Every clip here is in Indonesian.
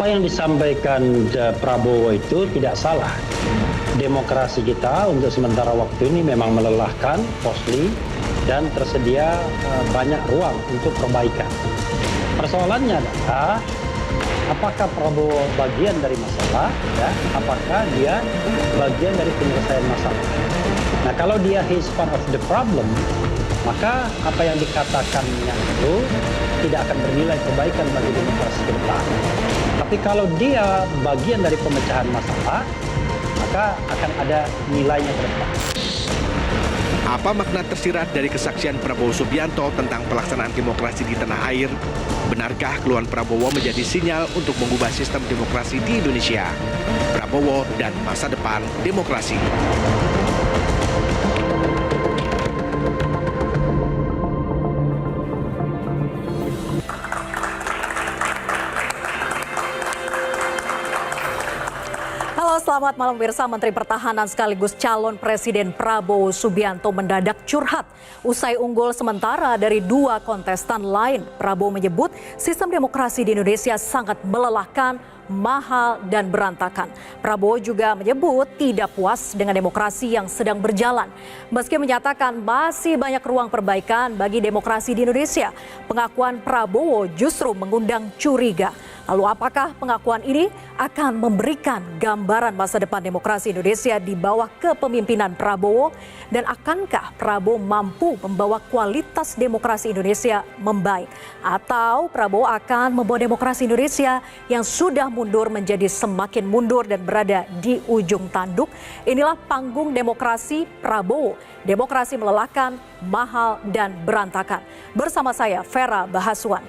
Apa yang disampaikan Prabowo itu tidak salah. Demokrasi kita untuk sementara waktu ini memang melelahkan, costly, dan tersedia banyak ruang untuk perbaikan. Persoalannya adalah apakah Prabowo bagian dari masalah, ya? Apakah dia bagian dari penyelesaian masalah. Nah, kalau dia is part of the problem, maka apa yang dikatakannya itu tidak akan bernilai kebaikan bagi demokrasi ke depan. Tapi kalau dia bagian dari pemecahan masalah, maka akan ada nilainya ke depan. Apa makna tersirat dari kesaksian Prabowo Subianto tentang pelaksanaan demokrasi di tanah air? Benarkah keluhan Prabowo menjadi sinyal untuk mengubah sistem demokrasi di Indonesia? Prabowo dan masa depan demokrasi. Selamat malam pemirsa. Menteri Pertahanan sekaligus calon Presiden Prabowo Subianto mendadak curhat usai unggul sementara dari dua kontestan lain. Prabowo menyebut sistem demokrasi di Indonesia sangat melelahkan, mahal dan berantakan. Prabowo juga menyebut tidak puas dengan demokrasi yang sedang berjalan. Meski menyatakan masih banyak ruang perbaikan bagi demokrasi di Indonesia, pengakuan Prabowo justru mengundang curiga. Lalu apakah pengakuan ini akan memberikan gambaran masa depan demokrasi Indonesia di bawah kepemimpinan Prabowo? Dan akankah Prabowo mampu membawa kualitas demokrasi Indonesia membaik? Atau Prabowo akan membawa demokrasi Indonesia yang sudah mundur menjadi semakin mundur dan berada di ujung tanduk? Inilah panggung demokrasi Prabowo. Demokrasi melelahkan, mahal dan berantakan. Bersama saya Vera Bahaswan.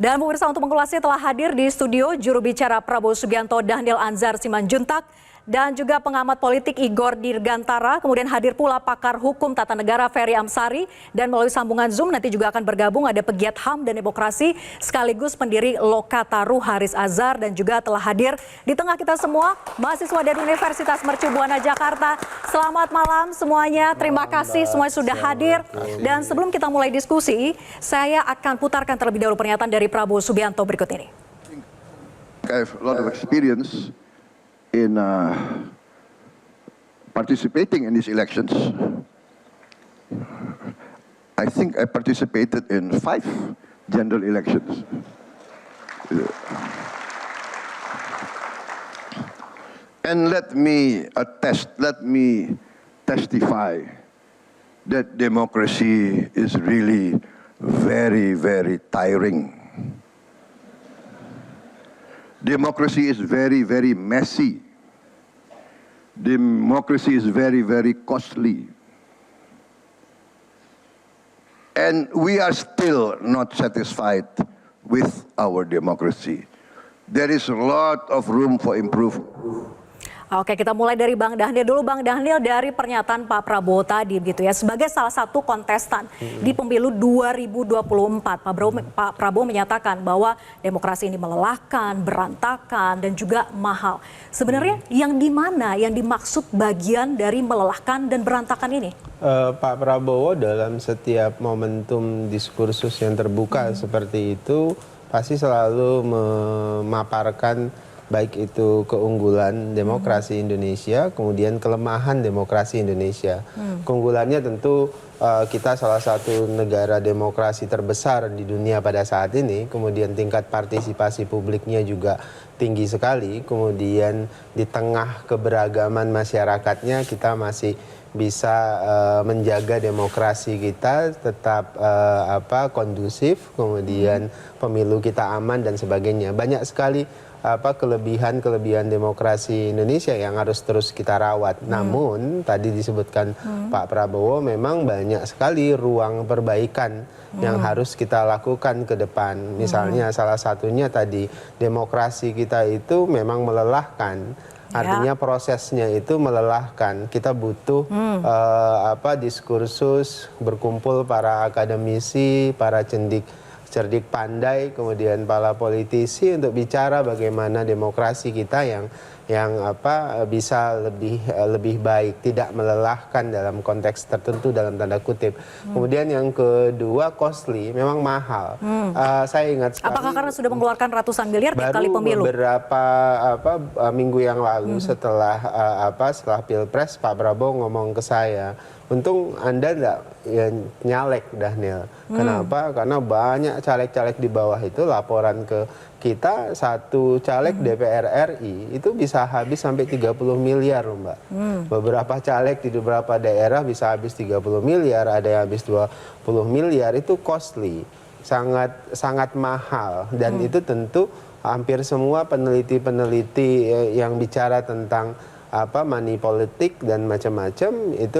Dan pemirsa, untuk mengulasnya telah hadir di studio juru bicara Prabowo Subianto Dhanil Anzar Simanjuntak dan juga pengamat politik Igor Dirgantara. Kemudian hadir pula pakar hukum tata negara Ferry Amsari, dan melalui sambungan Zoom nanti juga akan bergabung ada pegiat HAM dan demokrasi sekaligus pendiri Lokataru Haris Azhar, dan juga telah hadir di tengah kita semua mahasiswa dari Universitas Mercu Buana Jakarta. Selamat malam semuanya. Terima kasih semuanya sudah hadir. Dan sebelum kita mulai diskusi, saya akan putarkan terlebih dahulu pernyataan dari Prabowo Subianto berikut ini. I have a lot of experience in participating in these elections. I think I participated in 5 general elections. And let me testify that democracy is really very, very tiring. Democracy is very, very messy. Democracy is very, very costly. And we are still not satisfied with our democracy. There is a lot of room for improvement. Oke, kita mulai dari Bang Dhanil dulu. Bang Dhanil, dari pernyataan Pak Prabowo tadi gitu ya, sebagai salah satu kontestan di pemilu 2024, Pak Prabowo menyatakan bahwa demokrasi ini melelahkan, berantakan, dan juga mahal. Sebenarnya yang di mana yang dimaksud bagian dari melelahkan dan berantakan ini? Pak Prabowo dalam setiap momentum diskursus yang terbuka seperti itu pasti selalu memaparkan baik itu keunggulan demokrasi Indonesia, kemudian kelemahan demokrasi Indonesia. Keunggulannya tentu kita salah satu negara demokrasi terbesar di dunia pada saat ini, kemudian tingkat partisipasi publiknya juga tinggi sekali, kemudian di tengah keberagaman masyarakatnya kita masih bisa menjaga demokrasi kita tetap kondusif, kemudian pemilu kita aman dan sebagainya. Banyak sekali kelebihan demokrasi Indonesia yang harus terus kita rawat. Namun tadi disebutkan Pak Prabowo memang banyak sekali ruang perbaikan yang harus kita lakukan ke depan. Misalnya salah satunya tadi demokrasi kita itu memang melelahkan. Artinya prosesnya itu melelahkan. Kita butuh diskursus, berkumpul para akademisi, para cerdik pandai, kemudian para politisi untuk bicara bagaimana demokrasi kita yang bisa lebih baik, tidak melelahkan dalam konteks tertentu dalam tanda kutip. Kemudian yang kedua, costly, memang mahal. Saya ingat sekali. Apakah karena sudah mengeluarkan ratusan miliar tiap kali baru pemilu? beberapa minggu yang lalu setelah Pilpres, Pak Prabowo ngomong ke saya, untung Anda enggak nyalek, Daniel. Kenapa? Karena banyak caleg-caleg di bawah itu laporan ke kita, satu caleg DPR RI itu bisa habis sampai 30 miliar, Mbak. Beberapa caleg di beberapa daerah bisa habis 30 miliar, ada yang habis 20 miliar, itu costly. Sangat mahal, dan itu tentu hampir semua peneliti-peneliti yang bicara tentang money politik dan macam-macam itu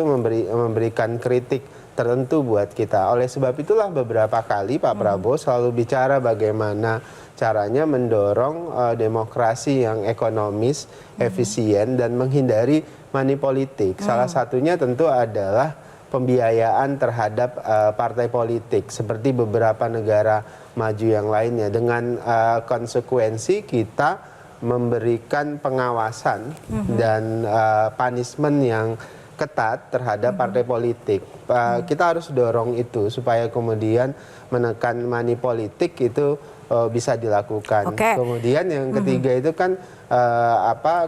memberikan kritik tertentu buat kita. Oleh sebab itulah beberapa kali Pak Prabowo selalu bicara bagaimana caranya mendorong demokrasi yang ekonomis, efisien, dan menghindari money politik. Salah satunya tentu adalah pembiayaan terhadap partai politik seperti beberapa negara maju yang lainnya, dengan konsekuensi kita memberikan pengawasan dan punishment yang ketat terhadap partai politik. Kita harus dorong itu supaya kemudian menekan money politik itu bisa dilakukan. Kemudian yang ketiga itu kan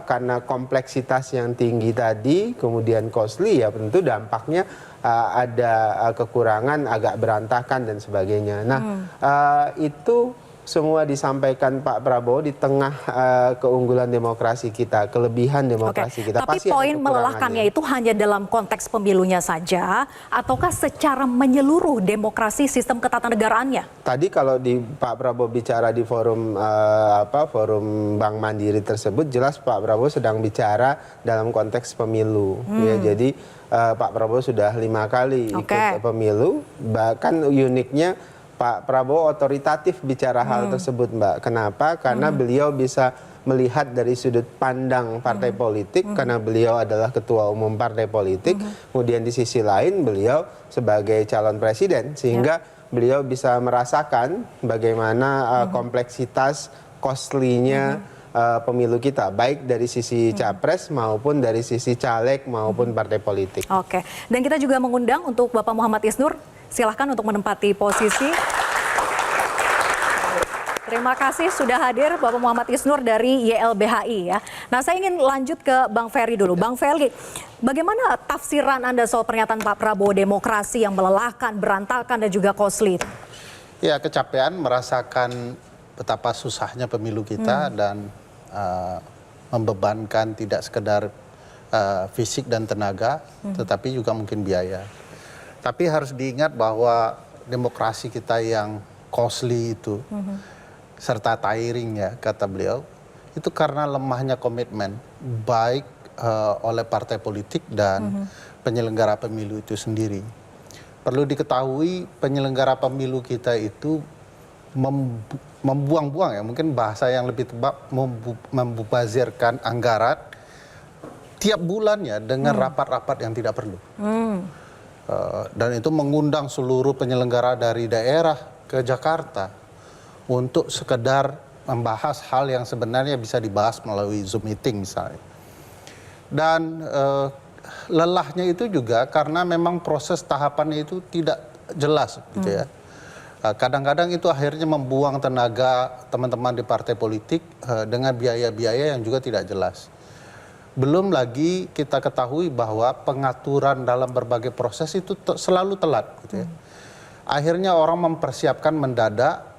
karena kompleksitas yang tinggi tadi, kemudian costly, ya tentu dampaknya ada kekurangan, agak berantakan dan sebagainya. Nah, itu semua disampaikan Pak Prabowo di tengah keunggulan demokrasi kita, kelebihan demokrasi kita. Tapi pasti poin melelahkannya itu hanya dalam konteks pemilunya saja, ataukah secara menyeluruh demokrasi sistem ketatanegaraan-nya? Tadi kalau di Pak Prabowo bicara di forum forum Bank Mandiri tersebut, jelas Pak Prabowo sedang bicara dalam konteks pemilu. Ya, jadi Pak Prabowo sudah 5 kali ikut pemilu, bahkan uniknya Pak Prabowo otoritatif bicara hal tersebut, Mbak. Kenapa? Karena beliau bisa melihat dari sudut pandang partai politik, karena beliau adalah ketua umum partai politik. Kemudian di sisi lain beliau sebagai calon presiden, sehingga beliau bisa merasakan bagaimana kompleksitas costly-nya pemilu kita, baik dari sisi capres maupun dari sisi caleg maupun partai politik. Dan kita juga mengundang untuk Bapak Muhammad Isnur. Silahkan untuk menempati posisi. Terima kasih sudah hadir Bapak Muhammad Isnur dari YLBHI ya. Nah, saya ingin lanjut ke Bang Ferry dulu. Bang Ferry, bagaimana tafsiran Anda soal pernyataan Pak Prabowo demokrasi yang melelahkan, berantakan dan juga costly? Ya, kecapean, merasakan betapa susahnya pemilu kita dan membebankan tidak sekedar fisik dan tenaga, tetapi juga mungkin biaya. Tapi harus diingat bahwa demokrasi kita yang costly itu, serta tiring ya kata beliau, itu karena lemahnya komitmen, baik oleh partai politik dan penyelenggara pemilu itu sendiri. Perlu diketahui penyelenggara pemilu kita itu membuang-buang ya, mungkin bahasa yang lebih tepat, membazirkan anggaran tiap bulannya dengan rapat-rapat yang tidak perlu. Dan itu mengundang seluruh penyelenggara dari daerah ke Jakarta untuk sekedar membahas hal yang sebenarnya bisa dibahas melalui Zoom meeting misalnya. Dan lelahnya itu juga karena memang proses tahapannya itu tidak jelas gitu ya. Kadang-kadang itu akhirnya membuang tenaga teman-teman di partai politik dengan biaya-biaya yang juga tidak jelas. Belum lagi kita ketahui bahwa pengaturan dalam berbagai proses itu selalu telat gitu ya. Akhirnya orang mempersiapkan mendadak,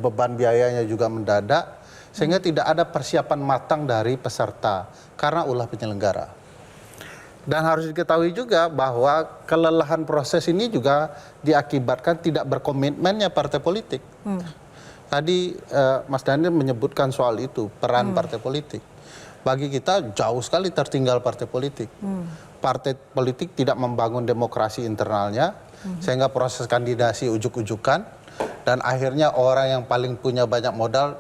beban biayanya juga mendadak, sehingga tidak ada persiapan matang dari peserta karena ulah penyelenggara. Dan harus diketahui juga bahwa kelelahan proses ini juga diakibatkan tidak berkomitmennya partai politik. Tadi Mas Daniel menyebutkan soal itu, peran partai politik. Bagi kita jauh sekali tertinggal partai politik. Partai politik tidak membangun demokrasi internalnya, sehingga proses kandidasi ujuk-ujukan, dan akhirnya orang yang paling punya banyak modal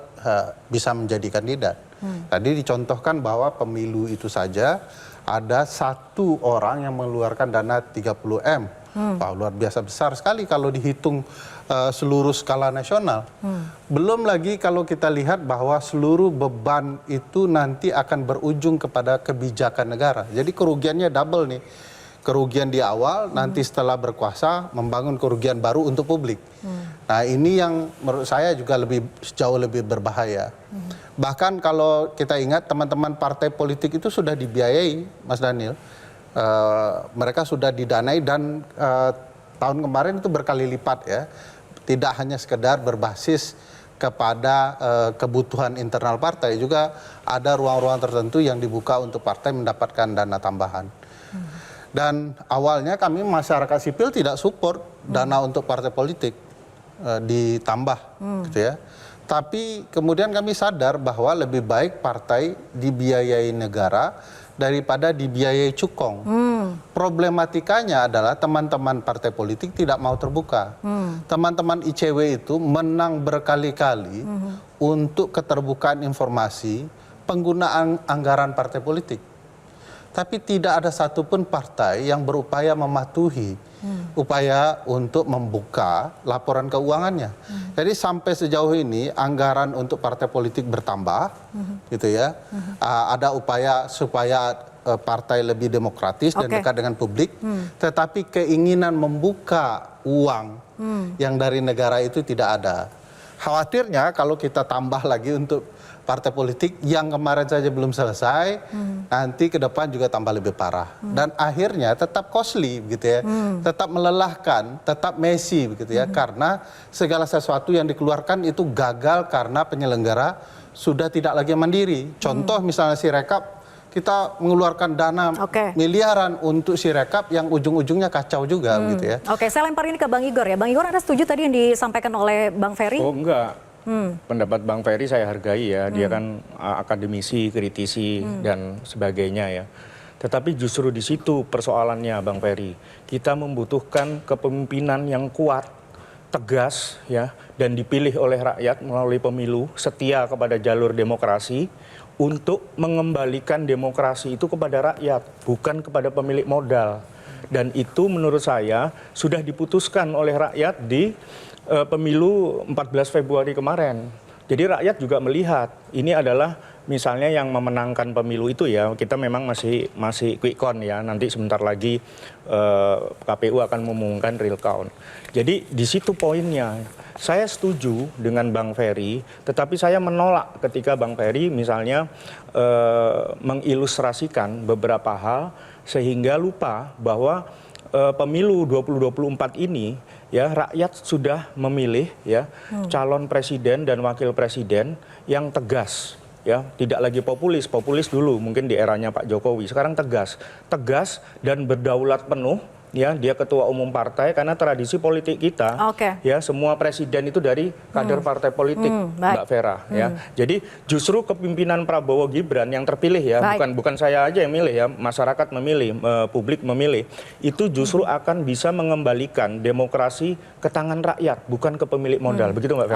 bisa menjadi kandidat. Tadi dicontohkan bahwa pemilu itu saja ada satu orang yang mengeluarkan dana 30M Wah, luar biasa besar sekali kalau dihitung seluruh skala nasional. Belum lagi kalau kita lihat bahwa seluruh beban itu nanti akan berujung kepada kebijakan negara. Jadi kerugiannya double nih. Kerugian di awal, nanti setelah berkuasa membangun kerugian baru untuk publik. Nah, ini yang menurut saya juga jauh lebih berbahaya. Bahkan kalau kita ingat teman-teman partai politik itu sudah dibiayai, Mas Daniel. Mereka sudah didanai dan tahun kemarin itu berkali lipat ya. Tidak hanya sekedar berbasis kepada kebutuhan internal partai, juga ada ruang-ruang tertentu yang dibuka untuk partai mendapatkan dana tambahan. Dan awalnya kami masyarakat sipil tidak support dana untuk partai politik ditambah, gitu ya. Tapi kemudian kami sadar bahwa lebih baik partai dibiayai negara daripada dibiayai cukong. Problematikanya adalah teman-teman partai politik tidak mau terbuka. Teman-teman ICW itu menang berkali-kali untuk keterbukaan informasi penggunaan anggaran partai politik. Tapi tidak ada satupun partai yang berupaya mematuhi upaya untuk membuka laporan keuangannya. Jadi sampai sejauh ini anggaran untuk partai politik bertambah, gitu ya. Ada upaya supaya partai lebih demokratis dan dekat dengan publik, tetapi keinginan membuka uang yang dari negara itu tidak ada. Khawatirnya kalau kita tambah lagi untuk partai politik yang kemarin saja belum selesai, nanti ke depan juga tambah lebih parah. Dan akhirnya tetap costly, begitu ya, tetap melelahkan, tetap messy, begitu ya, karena segala sesuatu yang dikeluarkan itu gagal karena penyelenggara sudah tidak lagi mandiri. Contoh misalnya Sirekap, kita mengeluarkan dana miliaran untuk Sirekap yang ujung-ujungnya kacau juga, gitu ya. Oke, saya lempar ini ke Bang Igor ya. Bang Igor, Anda setuju tadi yang disampaikan oleh Bang Ferry? Oh enggak. Pendapat Bang Ferry saya hargai ya, dia kan akademisi, kritisi dan sebagainya ya. Tetapi justru di situ persoalannya Bang Ferry. Kita membutuhkan kepemimpinan yang kuat, tegas ya, dan dipilih oleh rakyat melalui pemilu, setia kepada jalur demokrasi untuk mengembalikan demokrasi itu kepada rakyat, bukan kepada pemilik modal. Dan itu menurut saya sudah diputuskan oleh rakyat di pemilu 14 Februari kemarin. Jadi rakyat juga melihat ini adalah misalnya yang memenangkan pemilu itu ya, kita memang masih quick count ya, nanti sebentar lagi KPU akan mengumumkan real count. Jadi di situ poinnya. Saya setuju dengan Bang Ferry, tetapi saya menolak ketika Bang Ferry misalnya mengilustrasikan beberapa hal sehingga lupa bahwa pemilu 2024 ini ya rakyat sudah memilih ya calon presiden dan wakil presiden yang tegas ya, tidak lagi populis dulu mungkin di eranya Pak Jokowi, sekarang tegas dan berdaulat penuh. Ya, dia ketua umum partai karena tradisi politik kita, ya semua presiden itu dari kader partai politik, Mbak Vera. Ya, jadi justru kepemimpinan Prabowo Gibran yang terpilih ya, bukan saya aja yang milih ya, masyarakat memilih, publik memilih, itu justru akan bisa mengembalikan demokrasi ke tangan rakyat, bukan ke pemilik modal, begitu Mbak Vera.